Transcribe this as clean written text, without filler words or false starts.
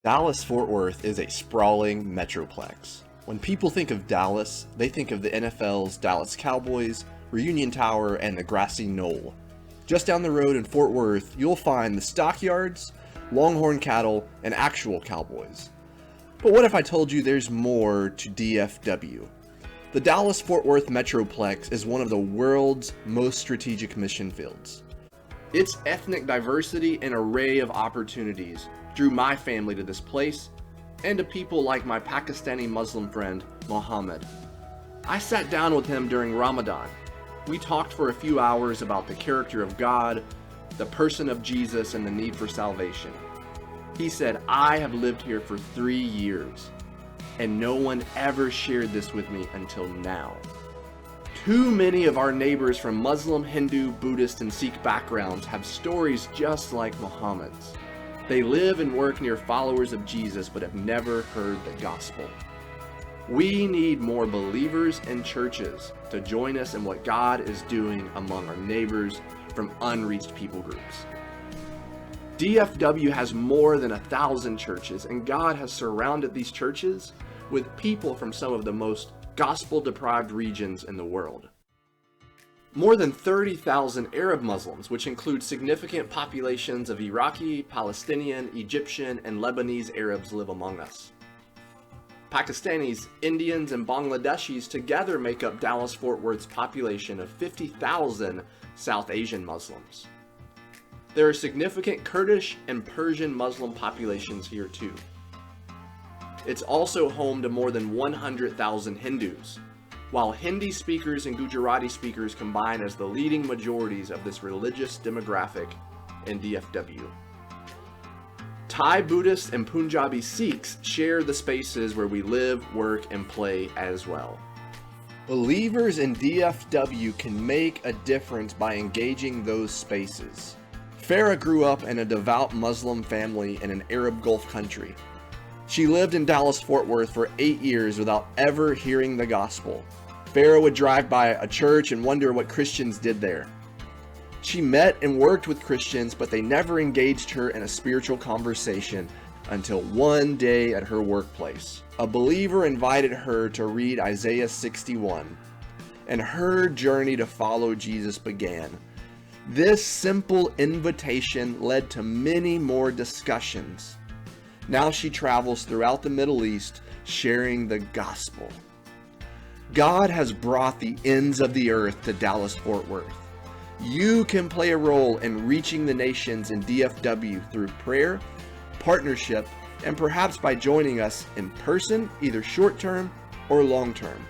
Dallas-Fort Worth is a sprawling metroplex. When people think of Dallas, they think of the NFL's Dallas Cowboys, Reunion Tower, and the grassy knoll. Just down the road in Fort Worth, you'll find the stockyards, Longhorn cattle, and actual cowboys. But what if I told you there's more to DFW? The Dallas-Fort Worth Metroplex is one of the world's most strategic mission fields. Its ethnic diversity and array of opportunities drew my family to this place, and to people like my Pakistani Muslim friend, Mohammed. I sat down with him during Ramadan. We talked for a few hours about the character of God, the person of Jesus, and the need for salvation. He said, "I have lived here for 3 years, and no one ever shared this with me until now." Too many of our neighbors from Muslim, Hindu, Buddhist, and Sikh backgrounds have stories just like Muhammad's. They live and work near followers of Jesus but have never heard the gospel. We need more believers and churches to join us in what God is doing among our neighbors from unreached people groups. DFW has more than 1,000 churches, and God has surrounded these churches with people from some of the most gospel-deprived regions in the world. More than 30,000 Arab Muslims, which include significant populations of Iraqi, Palestinian, Egyptian, and Lebanese Arabs, live among us. Pakistanis, Indians, and Bangladeshis together make up Dallas-Fort Worth's population of 50,000 South Asian Muslims. There are significant Kurdish and Persian Muslim populations here too. It's also home to more than 100,000 Hindus, while Hindi speakers and Gujarati speakers combine as the leading majorities of this religious demographic in DFW. Thai Buddhists and Punjabi Sikhs share the spaces where we live, work, and play as well. Believers in DFW can make a difference by engaging those spaces. Farah grew up in a devout Muslim family in an Arab Gulf country. She lived in Dallas-Fort Worth for 8 years without ever hearing the gospel. Farah would drive by a church and wonder what Christians did there. She met and worked with Christians, but they never engaged her in a spiritual conversation until one day at her workplace. A believer invited her to read Isaiah 61, and her journey to follow Jesus began. This simple invitation led to many more discussions. Now she travels throughout the Middle East sharing the gospel. God has brought the ends of the earth to Dallas-Fort Worth. You can play a role in reaching the nations in DFW through prayer, partnership, and perhaps by joining us in person, either short-term or long-term.